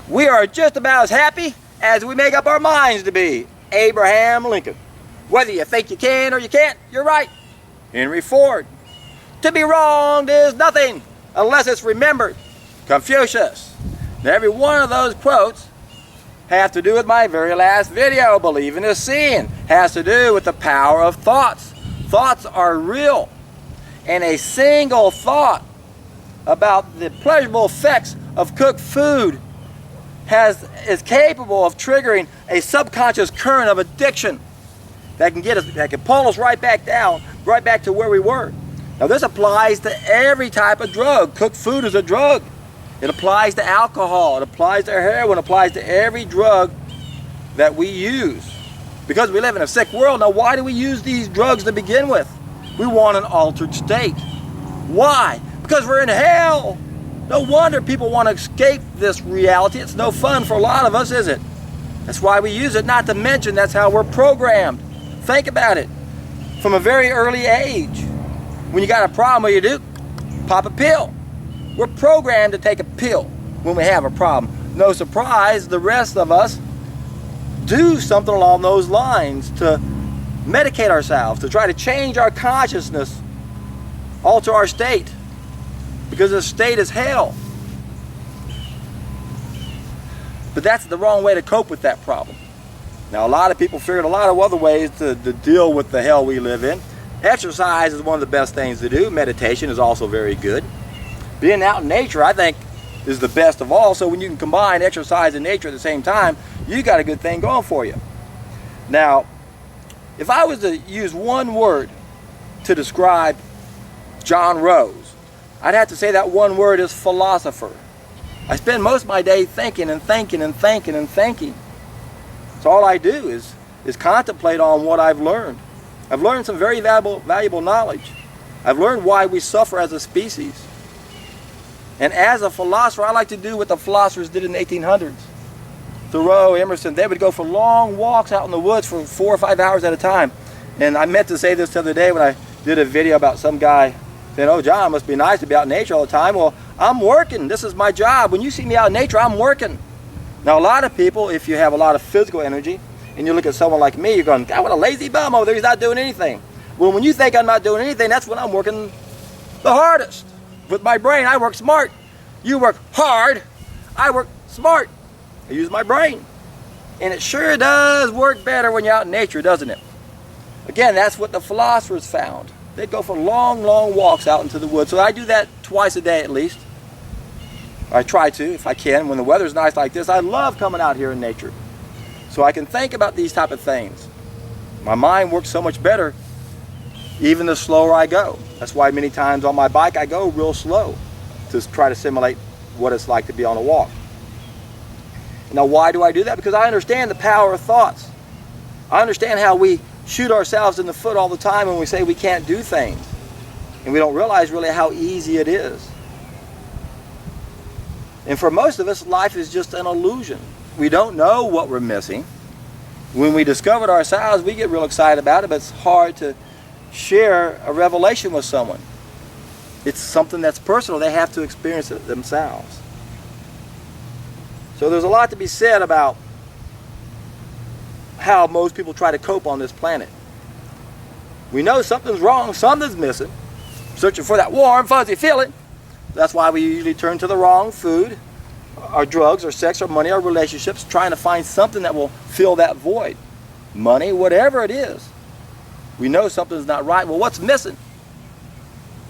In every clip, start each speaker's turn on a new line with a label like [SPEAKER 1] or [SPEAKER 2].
[SPEAKER 1] We are just about as happy as we make up our minds to be. Abraham Lincoln. Whether you think you can or you can't, you're right. Henry Ford. To be wronged is nothing unless it's remembered. Confucius. Now, every one of those quotes have to do with my very last video, Believing is Seeing. Has to do with the power of thoughts. Thoughts are real. And a single thought about the pleasurable effects of cooked food is capable of triggering a subconscious current of addiction that can pull us right back down, right back to where we were. Now, this applies to every type of drug. Cooked food is a drug. It applies to alcohol. It applies to heroin. It applies to every drug that we use. Because we live in a sick world. Now, why do we use these drugs to begin with? We want an altered state. Why? Because we're in hell. No wonder people want to escape this reality. It's no fun for a lot of us, is it? That's why we use it. Not to mention, that's how we're programmed. Think about it. From a very early age, when you got a problem, what do you do? Pop a pill. We're programmed to take a pill when we have a problem. No surprise, the rest of us do something along those lines to medicate ourselves, to try to change our consciousness, alter our state, because the state is hell. But that's the wrong way to cope with that problem. Now, a lot of people figured a lot of other ways to deal with the hell we live in. Exercise is one of the best things to do. Meditation is also very good. Being out in nature, I think, is the best of all. So when you can combine exercise and nature at the same time, you got a good thing going for you. Now, if I was to use one word to describe John Rose, I'd have to say that one word is philosopher. I spend most of my day thinking and thinking and thinking and thinking. So all I do is contemplate on what I've learned. I've learned some very valuable knowledge. I've learned why we suffer as a species. And as a philosopher, I like to do what the philosophers did in the 1800s. Thoreau, Emerson, they would go for long walks out in the woods for 4 or 5 hours at a time. And I meant to say this the other day when I did a video about some guy saying, "Oh, John, it must be nice to be out in nature all the time." Well, I'm working. This is my job. When you see me out in nature, I'm working. Now, a lot of people, if you have a lot of physical energy, and you look at someone like me, you're going, "God, what a lazy bum over there. He's not doing anything." Well, when you think I'm not doing anything, that's when I'm working the hardest. With my brain, I work smart. You work hard. I work smart. I use my brain. And it sure does work better when you're out in nature, doesn't it? Again, that's what the philosophers found. They'd go for long, long walks out into the woods. So I do that twice a day at least. I try to, if I can. When the weather's nice like this, I love coming out here in nature. So I can think about these type of things. My mind works so much better even the slower I go. That's why many times on my bike I go real slow to try to simulate what it's like to be on a walk. Now, why do I do that? Because I understand the power of thoughts. I understand how we shoot ourselves in the foot all the time when we say we can't do things. And we don't realize really how easy it is. And for most of us, life is just an illusion. We don't know what we're missing. When we discover it ourselves, we get real excited about it, but it's hard to share a revelation with someone. It's something that's personal. They have to experience it themselves. So there's a lot to be said about how most people try to cope on this planet. We know something's wrong, something's missing. Searching for that warm, fuzzy feeling. That's why we usually turn to the wrong food, our drugs, our sex, our money, our relationships, trying to find something that will fill that void. Money, whatever it is. We know something's not right. Well, what's missing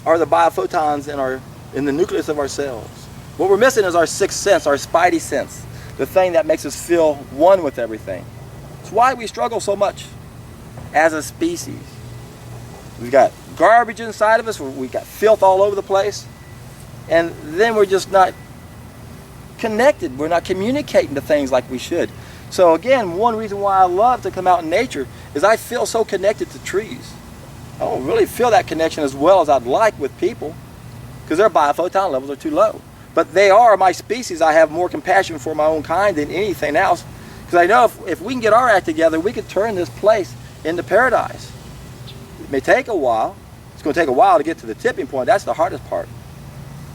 [SPEAKER 1] are the biophotons in the nucleus of our cells. What we're missing is our sixth sense, our spidey sense, the thing that makes us feel one with everything. It's why we struggle so much as a species. We've got garbage inside of us, we've got filth all over the place, and then we're just not connected. We're not communicating to things like we should. So again, one reason why I love to come out in nature is I feel so connected to trees. I don't really feel that connection as well as I'd like with people because their biophoton levels are too low. But they are my species. I have more compassion for my own kind than anything else because I know if we can get our act together, we could turn this place into paradise. It may take a while. It's going to take a while to get to the tipping point. That's the hardest part.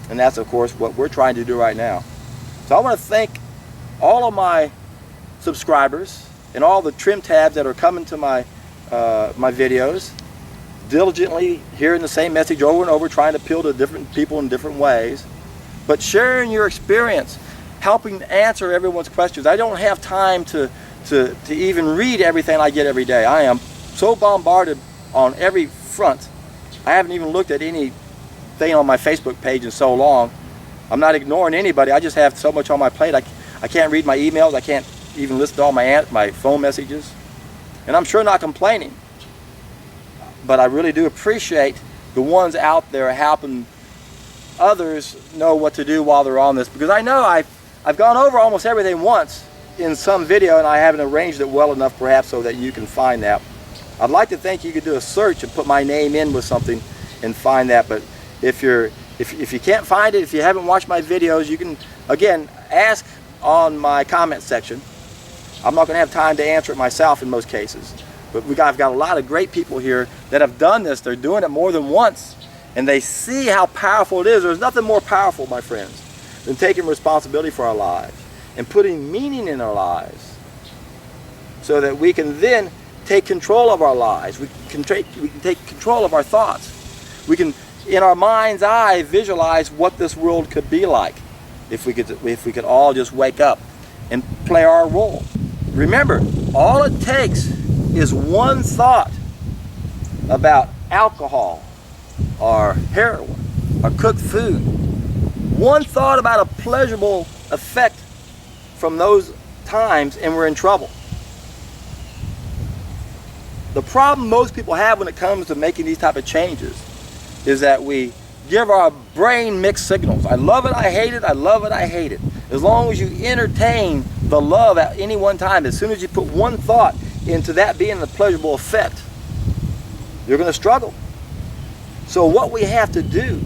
[SPEAKER 1] And that's, of course, what we're trying to do right now. So I want to thank all of my subscribers and all the trim tabs that are coming to my videos, diligently hearing the same message over and over, trying to appeal to different people in different ways, but sharing your experience, helping answer everyone's questions. I don't have time to even read everything I get every day. I am so bombarded on every front. I haven't even looked at anything on my Facebook page in so long. I'm not ignoring anybody. I just have so much on my plate. I can't read my emails. I can't even listen to all my phone messages. And I'm sure not complaining. But I really do appreciate the ones out there helping others know what to do while they're on this. Because I know I've gone over almost everything once in some video, and I haven't arranged it well enough perhaps so that you can find that. I'd like to think you could do a search and put my name in with something and find that. But if you can't find it, if you haven't watched my videos, you can, again, ask on my comment section. I'm not going to have time to answer it myself in most cases. But I've got a lot of great people here that have done this. They're doing it more than once. And they see how powerful it is. There's nothing more powerful, my friends, than taking responsibility for our lives and putting meaning in our lives so that we can then take control of our lives. We can take control of our thoughts. We can, in our mind's eye, visualize what this world could be like if we could all just wake up and play our role. Remember, all it takes is one thought about alcohol or heroin or cooked food. One thought about a pleasurable effect from those times and we're in trouble. The problem most people have when it comes to making these type of changes is that we give our brain mixed signals. I love it, I hate it, I love it, I hate it. As long as you entertain the love at any one time, as soon as you put one thought into that being the pleasurable effect, you're going to struggle. So what we have to do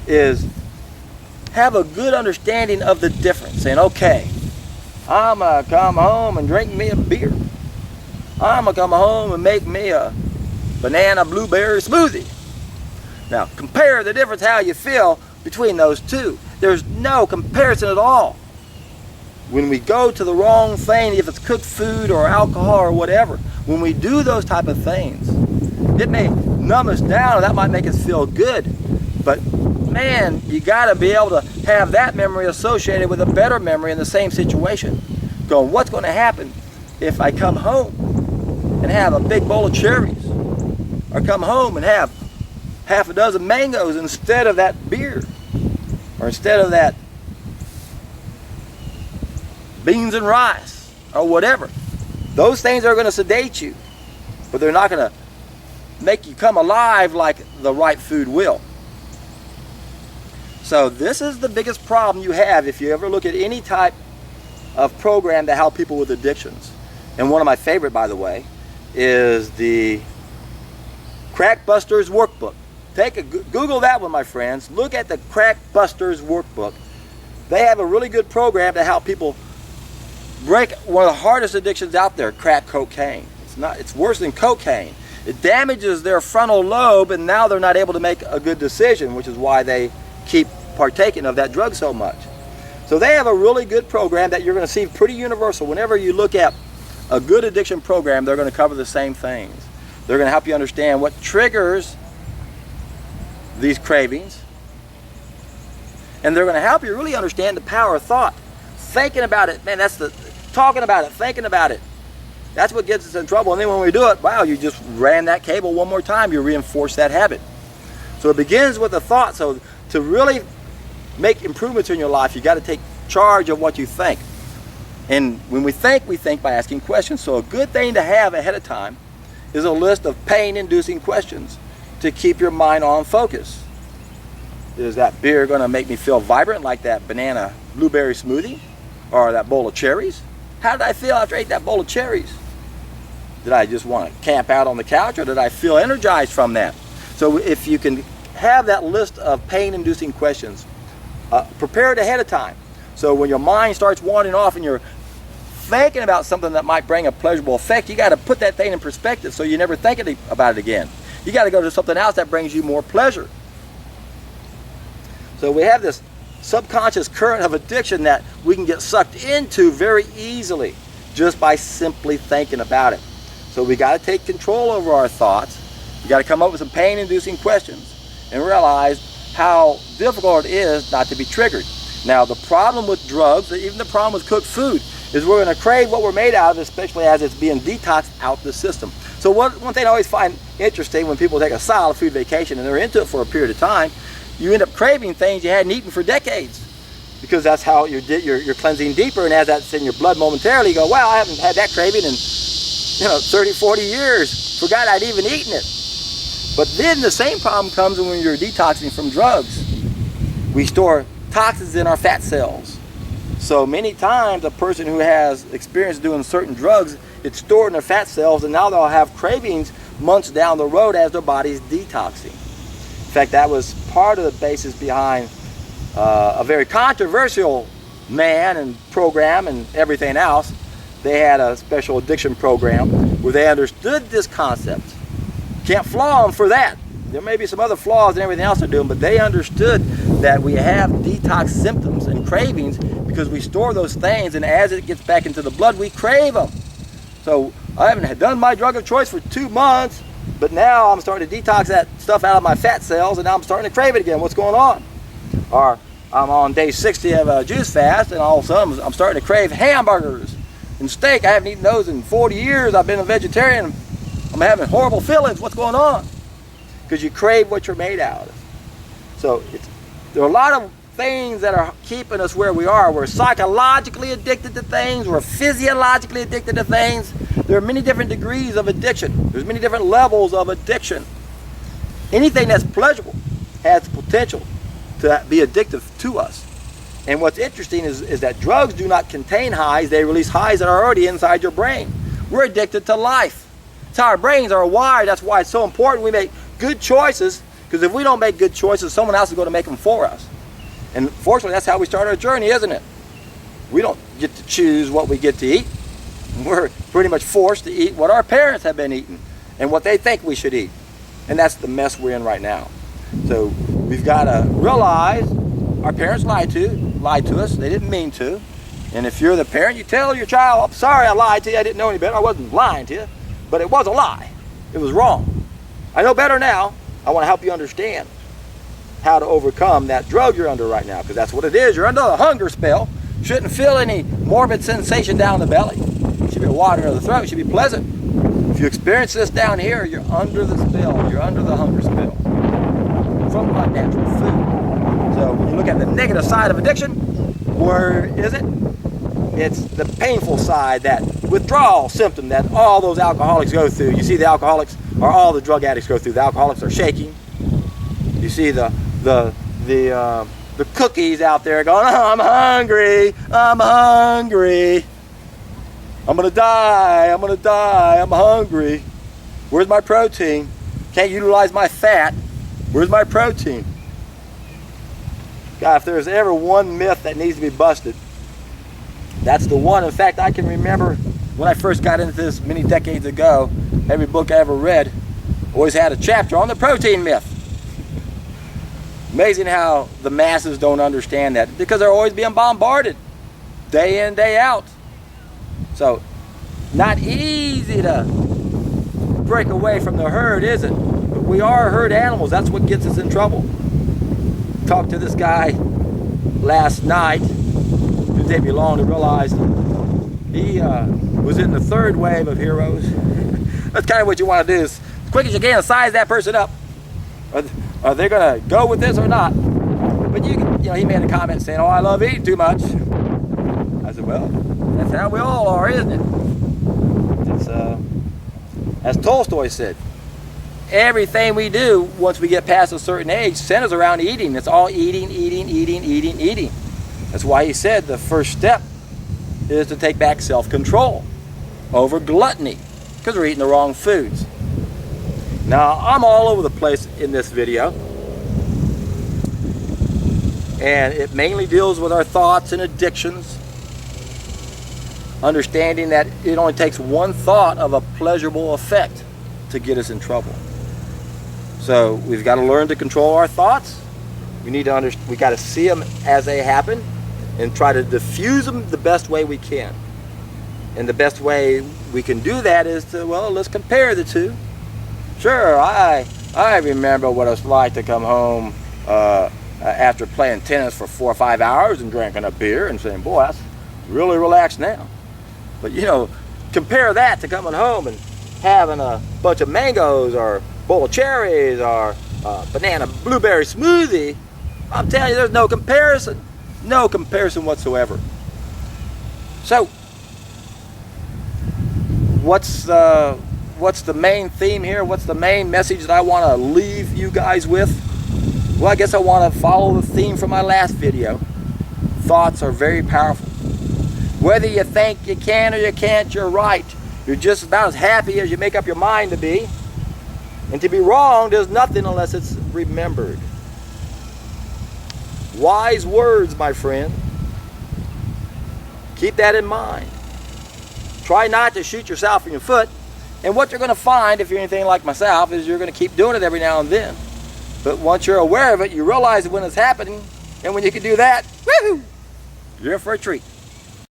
[SPEAKER 1] is have a good understanding of the difference. Saying, okay, I'm going to come home and drink me a beer. I'm going to come home and make me a banana blueberry smoothie. Now, compare the difference how you feel between those two. There's no comparison at all. When we go to the wrong thing, if it's cooked food or alcohol or whatever, when we do those type of things, it may numb us down, or that might make us feel good. But man, you got to be able to have that memory associated with a better memory in the same situation. Going, what's going to happen if I come home and have a big bowl of cherries, or come home and have half a dozen mangoes instead of that beer, or instead of that beans and rice, or whatever. Those things are going to sedate you, but they're not going to make you come alive like the right food will. So this is the biggest problem you have if you ever look at any type of program to help people with addictions. And one of my favorite, by the way, is the Crack Busters Workbook. Google that one, my friends. Look at the Crack Busters Workbook. They have a really good program to help people break one of the hardest addictions out there, crack cocaine. It's worse than cocaine. It damages their frontal lobe, and now they're not able to make a good decision, which is why they keep partaking of that drug so much. So they have a really good program that you're going to see pretty universal. Whenever you look at a good addiction program, they're going to cover the same things. They're going to help you understand what triggers these cravings, and they're going to help you really understand the power of thought. Thinking about it, man, talking about it, thinking about it. That's what gets us in trouble. And then when we do it, wow, you just ran that cable one more time. You reinforce that habit. So it begins with a thought. So to really make improvements in your life, you got to take charge of what you think. And when we think by asking questions. So a good thing to have ahead of time is a list of pain-inducing questions to keep your mind on focus. Is that beer going to make me feel vibrant like that banana blueberry smoothie? Or that bowl of cherries? How did I feel after I ate that bowl of cherries? Did I just want to camp out on the couch, or did I feel energized from that? So if you can have that list of pain-inducing questions, prepare it ahead of time. So when your mind starts wandering off and you're thinking about something that might bring a pleasurable effect, you got to put that thing in perspective so you never think about it again. You got to go to something else that brings you more pleasure. So we have this subconscious current of addiction that we can get sucked into very easily just by simply thinking about it. So we got to take control over our thoughts. We got to come up with some pain-inducing questions and realize how difficult it is not to be triggered. Now, the problem with drugs, even the problem with cooked food, is we're going to crave what we're made out of, especially as it's being detoxed out the system. So one thing I always find interesting when people take a solid food vacation and they're into it for a period of time, you end up craving things you hadn't eaten for decades, because that's how you're cleansing deeper, and as that's in your blood momentarily, you go, wow, I haven't had that craving in 30, 40 years. Forgot I'd even eaten it. But then the same problem comes when you're detoxing from drugs. We store toxins in our fat cells. So many times a person who has experience doing certain drugs, it's stored in their fat cells, and now they'll have cravings months down the road as their body's detoxing. In fact, that was part of the basis behind a very controversial man and program and everything else. They had a special addiction program where they understood this concept. Can't flaw them for that. There may be some other flaws and everything else they're doing, but they understood that we have detox symptoms and cravings because we store those things, and as it gets back into the blood, we crave them. So I haven't done my drug of choice for 2 months, but now I'm starting to detox that stuff out of my fat cells, and now I'm starting to crave it again. What's going on? Or I'm on day 60 of a juice fast, and all of a sudden I'm starting to crave hamburgers and steak. I haven't eaten those in 40 years. I've been a vegetarian. I'm having horrible feelings. What's going on? Because you crave what you're made out of. So there are a lot of things that are keeping us where we are. We're psychologically addicted to things. We're physiologically addicted to things. There are many different degrees of addiction. There's many different levels of addiction. Anything that's pleasurable has the potential to be addictive to us. And what's interesting is that drugs do not contain highs. They release highs that are already inside your brain. We're addicted to life. It's how our brains are wired. That's why it's so important we make good choices, because if we don't make good choices, someone else is going to make them for us. And fortunately, that's how we start our journey, isn't it? We don't get to choose what we get to eat. We're pretty much forced to eat what our parents have been eating and what they think we should eat. And that's the mess we're in right now. So we've got to realize our parents lied to us. They didn't mean to. And if you're the parent, you tell your child, I'm sorry I lied to you. I didn't know any better. I wasn't lying to you. But it was a lie. It was wrong. I know better now. I want to help you understand how to overcome that drug you're under right now, because that's what it is. You're under a hunger spell. Shouldn't feel any morbid sensation down the belly. It should be water in the throat. It should be pleasant. If you experience this down here, you're under the spell. You're under the hunger spell from unnatural food. So when you look at the negative side of addiction, where is it? It's the painful side, that withdrawal symptom that all those alcoholics go through. You see the alcoholics, or all the drug addicts go through. The alcoholics are shaking. You see the cookies out there going, oh, I'm hungry, I'm hungry, I'm gonna die, I'm gonna die, I'm hungry. Where's my protein? Can't utilize my fat. Where's my protein? God, if there's ever one myth that needs to be busted, that's the one. In fact, I can remember when I first got into this many decades ago, every book I ever read always had a chapter on the protein myth. Amazing how the masses don't understand that, because they're always being bombarded day in, day out. So, not easy to break away from the herd, is it? But we are herd animals. That's what gets us in trouble. Talked to this guy last night. It didn't take me long to realize he was in the third wave of heroes. That's kind of what you want to do, is as quick as you can size that person up. Are they going to go with this or not? But he made a comment saying, oh, I love eating too much. I said, well, that's how we all are, isn't it? It's, as Tolstoy said, everything we do once we get past a certain age centers around eating. It's all eating, eating, eating, eating, eating. That's why he said the first step is to take back self-control over gluttony, because we're eating the wrong foods. Now, I'm all over the place in this video, and it mainly deals with our thoughts and addictions, understanding that it only takes one thought of a pleasurable effect to get us in trouble. So we've got to learn to control our thoughts, We got to see them as they happen and try to diffuse them the best way we can. And the best way we can do that is to, well, let's compare the two. Sure, I remember what it's like to come home after playing tennis for 4 or 5 hours and drinking a beer and saying, boy, that's really relaxed now. But you know, compare that to coming home and having a bunch of mangoes or a bowl of cherries or banana blueberry smoothie. I'm telling you, there's no comparison. No comparison whatsoever. So, what's the main theme here? What's the main message that I want to leave you guys with? Well, I guess I want to follow the theme from my last video. Thoughts are very powerful. Whether you think you can or you can't, you're right. You're just about as happy as you make up your mind to be. And to be wrong, there's nothing unless it's remembered. Wise words, my friend. Keep that in mind. Try not to shoot yourself in your foot. And what you're going to find, if you're anything like myself, is you're going to keep doing it every now and then. But once you're aware of it, you realize it when it's happening. And when you can do that, woohoo, you're in for a treat.